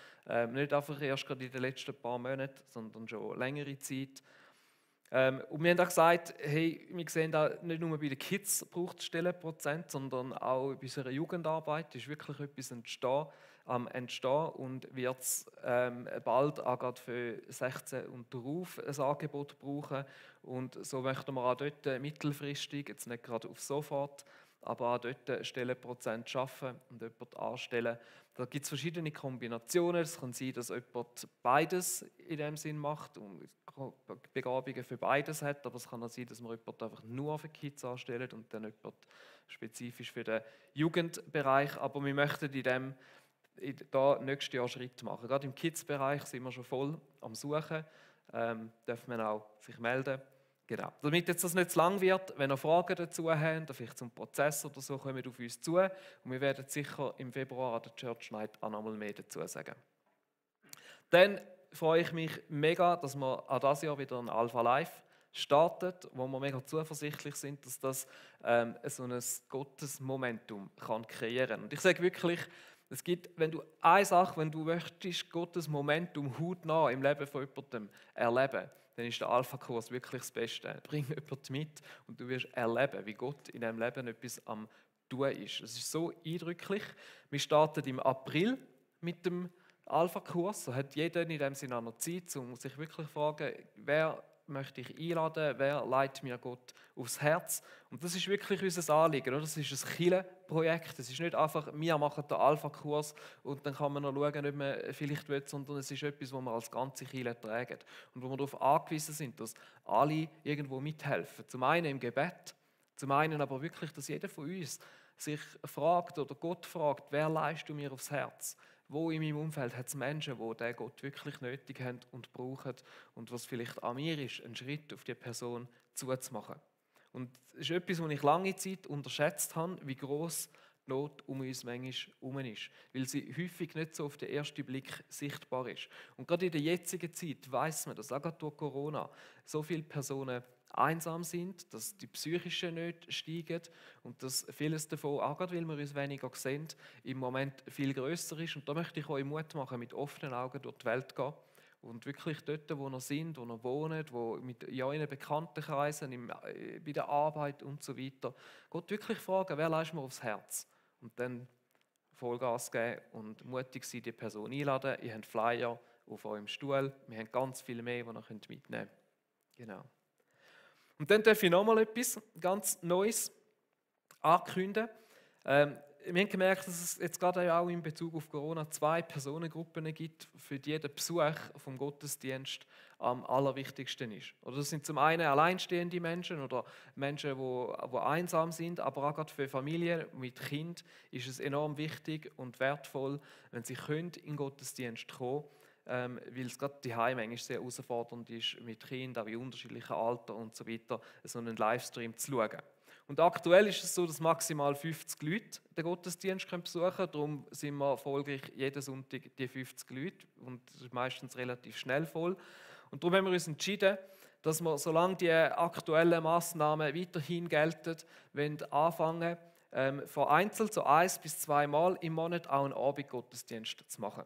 nicht einfach erst gerade in den letzten paar Monaten, sondern schon längere Zeit. Und wir haben auch gesagt, hey, wir sehen da nicht nur bei den Kids braucht es Stellenprozent, sondern auch bei unserer Jugendarbeit ist wirklich etwas entstehen und wird es bald auch gerade für 16 und darauf ein Angebot brauchen. Und so möchten wir auch dort mittelfristig, jetzt nicht gerade auf sofort, aber auch dort Stellenprozent schaffen und jemanden anstellen. Da gibt es verschiedene Kombinationen. Es kann sein, dass jemand beides in dem Sinn macht und Begabungen für beides hat, aber es kann auch sein, dass man jemanden einfach nur für Kids anstellt und dann jemand spezifisch für den Jugendbereich. Aber wir möchten da nächstes Jahr Schritt machen. Gerade im Kids-Bereich sind wir schon voll am Suchen. Darf man auch sich melden. Genau. Damit jetzt das nicht zu lang wird, wenn ihr Fragen dazu habt, vielleicht zum Prozess oder so, kommt auf uns zu. Und wir werden sicher im Februar an der Church Night auch noch mal mehr dazu sagen. Dann freue ich mich mega, dass wir auch dieses Jahr wieder ein Alpha Live startet, wo wir mega zuversichtlich sind, dass das so ein Gottesmomentum kann kreieren kann. Und ich sage wirklich, es gibt, wenn du eine Sache, wenn du möchtest, Gottes Momentum hautnah im Leben von jemandem erleben, dann ist der Alpha-Kurs wirklich das Beste. Bring jemanden mit und du wirst erleben, wie Gott in deinem Leben etwas am Tun ist. Es ist so eindrücklich. Wir starten im April mit dem Alpha-Kurs. So hat jeder in dem Sinne auch noch Zeit, um sich wirklich zu fragen, wer möchte ich einladen, wer leitet mir Gott aufs Herz. Und das ist wirklich unser Anliegen. Oder? Das ist ein Kirchenprojekt. Es ist nicht einfach, wir machen den Alpha-Kurs und dann kann man noch schauen, ob man vielleicht will, sondern es ist etwas, wo wir als ganze Kirche tragen und wo wir darauf angewiesen sind, dass alle irgendwo mithelfen. Zum einen im Gebet, zum einen aber wirklich, dass jeder von uns sich fragt oder Gott fragt, wer leistet du mir aufs Herz? Wo in meinem Umfeld hat es Menschen, die diesen Gott wirklich nötig haben und brauchen und was vielleicht an mir ist, einen Schritt auf die Person zuzumachen. Und es ist etwas, was ich lange Zeit unterschätzt habe, wie gross die Not um uns manchmal herum ist, weil sie häufig nicht so auf den ersten Blick sichtbar ist. Und gerade in der jetzigen Zeit weiss man, dass auch gerade durch Corona so viele Personen einsam sind, dass die psychischen Nöte steigen und dass vieles davon, auch gerade weil wir uns weniger sehen, im Moment viel grösser ist. Und da möchte ich euch Mut machen, mit offenen Augen durch die Welt zu gehen und wirklich dort, wo ihr seid, wo ihr wohnt, wo in euren Bekanntenkreisen, bei der Arbeit und so weiter, Gott wirklich fragen, wer leistet mir aufs Herz? Und dann Vollgas geben und mutig sein, die Person einladen. Ihr habt Flyer auf eurem Stuhl, wir haben ganz viel mehr, die ihr mitnehmen könnt. Genau. Und dann darf ich nochmal etwas ganz Neues ankündigen. Wir haben gemerkt, dass es jetzt gerade auch in Bezug auf Corona 2 Personengruppen gibt, für die der Besuch vom Gottesdienst am allerwichtigsten ist. Oder das sind zum einen alleinstehende Menschen oder Menschen, die einsam sind, aber auch gerade für Familien mit Kind ist es enorm wichtig und wertvoll, wenn sie in den Gottesdienst kommen können, weil es gerade die manchmal sehr herausfordernd ist, mit Kindern, auch in unterschiedlichen Alter und so weiter, so einen Livestream zu schauen. Und aktuell ist es so, dass maximal 50 Leute den Gottesdienst besuchen können. Darum sind wir erfolgreich jeden Sonntag die 50 Leute und das ist meistens relativ schnell voll. Und darum haben wir uns entschieden, dass wir, solange die aktuellen Massnahmen weiterhin gelten, anfangen, vereinzelt so 1 bis 2 Mal im Monat auch einen Abendgottesdienst zu machen.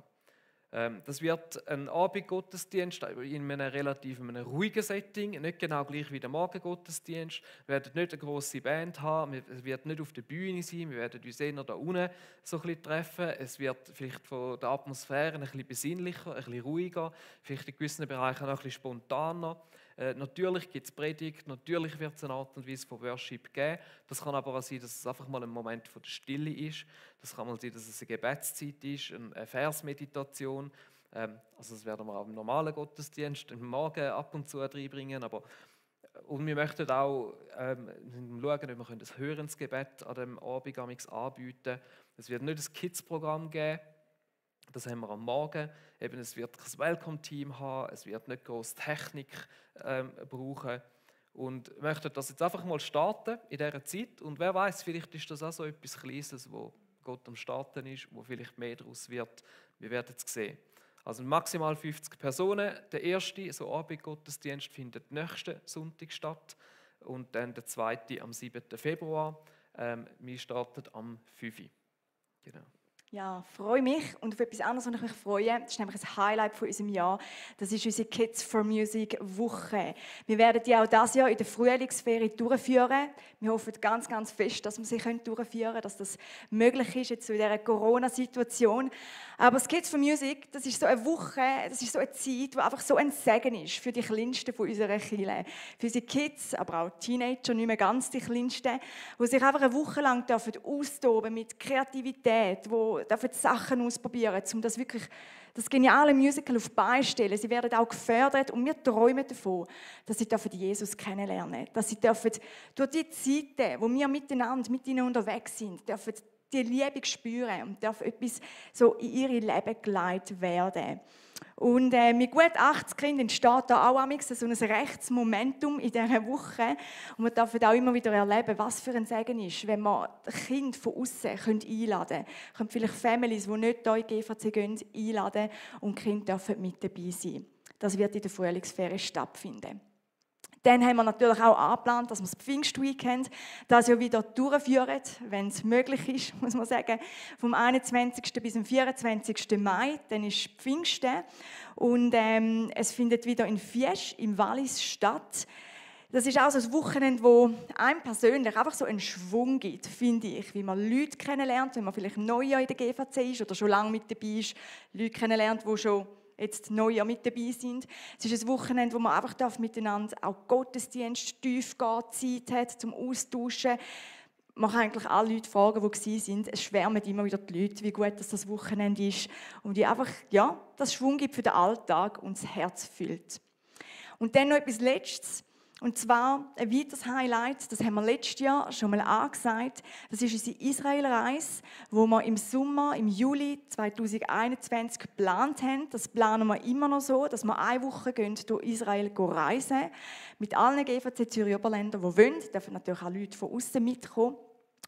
Das wird ein Abendgottesdienst in einem relativ ruhigen Setting, nicht genau gleich wie der Morgengottesdienst. Wir werden nicht eine grosse Band haben, es wird nicht auf der Bühne sein, wir werden uns eher da unten so ein bisschen treffen. Es wird vielleicht von der Atmosphäre ein bisschen besinnlicher, ein bisschen ruhiger, vielleicht in gewissen Bereichen auch ein bisschen spontaner. Natürlich gibt es Predigt, natürlich wird es eine Art und Weise von Worship geben. Das kann aber auch sein, dass es einfach mal ein Moment von der Stille ist. Das kann mal sein, dass es eine Gebetszeit ist, eine Versmeditation. Also das werden wir auch im normalen Gottesdienst am Morgen ab und zu reinbringen. Und wir möchten auch schauen, ob wir ein Hörensgebet an dem Abend anbieten können. Es wird nicht ein Kids-Programm geben. Das haben wir am Morgen. Eben, es wird kein Welcome-Team haben, es wird nicht groß Technik brauchen. Und wir möchten das jetzt einfach mal starten in dieser Zeit. Und wer weiß, vielleicht ist das auch so etwas Kleines, wo Gott am Starten ist, wo vielleicht mehr daraus wird. Wir werden es sehen. Also maximal 50 Personen. Der erste, so Abendgottesdienst, findet nächsten Sonntag statt. Und dann der zweite am 7. Februar. Wir starten am 5. Genau. Ja, freue mich und auf etwas anderes, was ich mich freue. Das ist nämlich ein Highlight von unserem Jahr. Das ist unsere Kids for Music Woche. Wir werden die auch dieses Jahr in der Frühlingsferie durchführen. Wir hoffen ganz, ganz fest, dass wir sie durchführen können, dass das möglich ist jetzt in dieser Corona-Situation. Aber das Kids for Music, das ist so eine Woche, das ist so eine Zeit, die einfach so ein Segen ist für die Kleinsten von unserer Kirche. Für unsere Kids, aber auch Teenager, nicht mehr ganz die Kleinsten, die sich einfach eine Woche lang austoben mit Kreativität, die dürfen Sachen ausprobieren, um das geniale Musical auf die Beine zu stellen. Sie werden auch gefördert und wir träumen davon, dass sie Jesus kennenlernen dürfen. Dass sie durch die Zeiten, wo wir miteinander, mit ihnen unterwegs sind, dürfen die Liebe spüren und darf etwas so in ihre Leben geleitet werden. Und mit gut 80 Kindern entsteht da auch so ein Rechtsmomentum in dieser Woche. Und wir dürfen auch immer wieder erleben, was für ein Segen ist, wenn man Kinder von außen einladen können. Vielleicht Families, die nicht hier in die GVC gehen, einladen und die Kinder dürfen mit dabei sein. Das wird in der Frühlingsferie stattfinden. Dann haben wir natürlich auch angeplant, dass wir das Pfingstweekend das ja wieder durchführen, wenn es möglich ist, muss man sagen. Vom 21. bis zum 24. Mai, dann ist Pfingsten. Und es findet wieder in Fieschi im Wallis statt. Das ist auch so ein Wochenende, wo einem persönlich einfach so einen Schwung gibt, finde ich. Wie man Leute kennenlernt, wenn man vielleicht neu in der GVC ist oder schon lange mit dabei ist. Leute kennenlernt, die schon jetzt neu mit dabei sind. Es ist ein Wochenende, wo man einfach miteinander auch Gottesdienst tief gehen, Zeit hat zum Austauschen. Man kann eigentlich alle Leute fragen, die gewesen sind. Es schwärmen immer wieder die Leute, wie gut das Wochenende ist. Und die einfach, ja, das Schwung gibt für den Alltag und das Herz füllt. Und dann noch etwas Letztes. Und zwar ein weiteres Highlight, das haben wir letztes Jahr schon mal angesagt. Das ist unsere Israel-Reise, die wir im Sommer, im Juli 2021 geplant haben. Das planen wir immer noch so, dass wir eine Woche durch Israel reisen. Mit allen GVC Zürich-Oberländern, die wollen. Da dürfen natürlich auch Leute von außen mitkommen.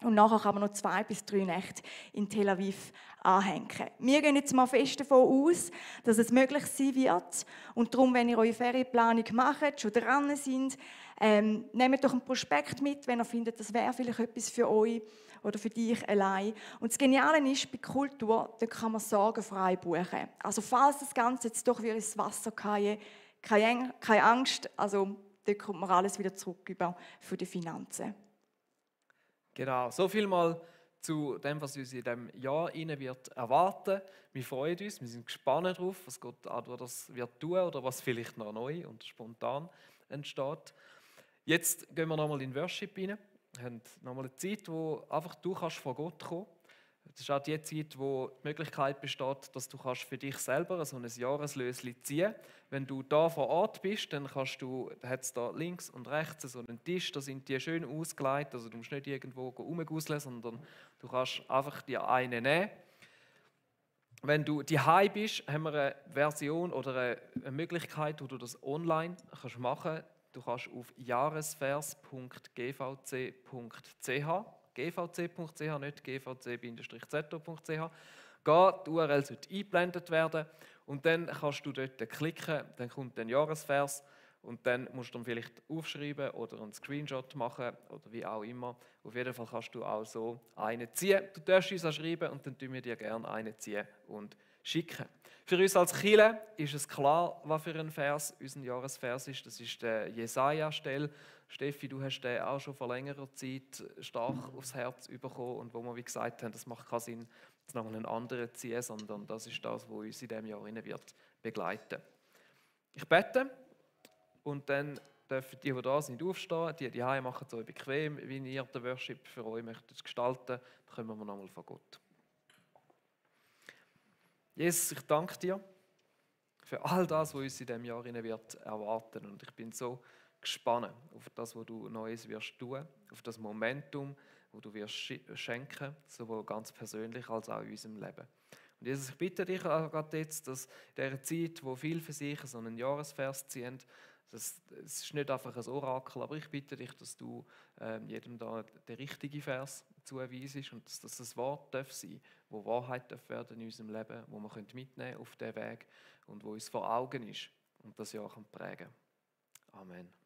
Und nachher kann man noch 2 bis 3 Nächte in Tel Aviv anhängen. Wir gehen jetzt mal fest davon aus, dass es möglich sein wird. Und darum, wenn ihr eure Ferienplanung macht, schon dran sind, nehmt doch ein Prospekt mit, wenn ihr findet, das wäre vielleicht etwas für euch oder für dich allein. Und das Geniale ist, bei Kultur, da kann man sorgenfrei buchen. Also falls das Ganze jetzt doch wieder ins Wasser fallen, keine Angst, also da kommt man alles wieder zurück über für die Finanzen. Genau, so viel mal zu dem, was uns in diesem Jahr wird erwarten. Wir freuen uns, wir sind gespannt darauf, was Gott auch das wird tun oder was vielleicht noch neu und spontan entsteht. Jetzt gehen wir nochmal in Worship rein. Wir haben nochmal eine Zeit, wo einfach du kannst vor Gott kommen. Das ist auch die Zeit, wo die Möglichkeit besteht, dass du für dich selber so ein Jahreslöschen ziehen kannst. Wenn du da vor Ort bist, dann da hat es da links und rechts so einen Tisch, da sind die schön ausgelegt, also du musst nicht irgendwo rumgusseln, sondern du kannst einfach dir eine nehmen. Wenn du daheim bist, haben wir eine Version oder eine Möglichkeit, wo du das online machen kannst. Du kannst auf jahresvers.gvc.ch gvc.ch, nicht gvc-z.ch. Die URL sollte eingeblendet werden und dann kannst du dort klicken, dann kommt ein Jahresvers und dann musst du dann vielleicht aufschreiben oder einen Screenshot machen oder wie auch immer. Auf jeden Fall kannst du auch so einen ziehen. Du darfst uns auch schreiben und dann tun wir dir gerne einen ziehen und schicken. Für uns als Kirche ist es klar, was für ein Vers unser Jahresvers ist. Das ist der Jesaja-Stelle. Steffi, du hast den auch schon vor längerer Zeit stark aufs Herz bekommen und wo wir wie gesagt haben, das macht keinen Sinn, jetzt noch einen anderen zu ziehen, sondern das ist das, was uns in diesem Jahr wird begleiten. Ich bete und dann dürfen die da sind, aufstehen. Die daheim machen es euch bequem, wie ihr den Worship für euch möchtet gestalten. Dann kommen wir nochmal von Gott. Jesus, ich danke dir für all das, was uns in diesem Jahr wird erwarten. Und ich bin so gespannt auf das, was du Neues wirst tun, auf das Momentum, das du wirst schenken, sowohl ganz persönlich als auch in unserem Leben. Und Jesus, ich bitte dich auch gerade jetzt, dass in dieser Zeit, wo viele für sich so einen Jahresvers ziehen, es ist nicht einfach ein Orakel, aber ich bitte dich, dass du jedem da den richtigen Vers zuweisest und dass das ein Wort darf sein, wo Wahrheit darf werden in unserem Leben, wo wir mitnehmen auf diesen Weg und wo uns vor Augen ist und das Jahr prägen kann. Amen.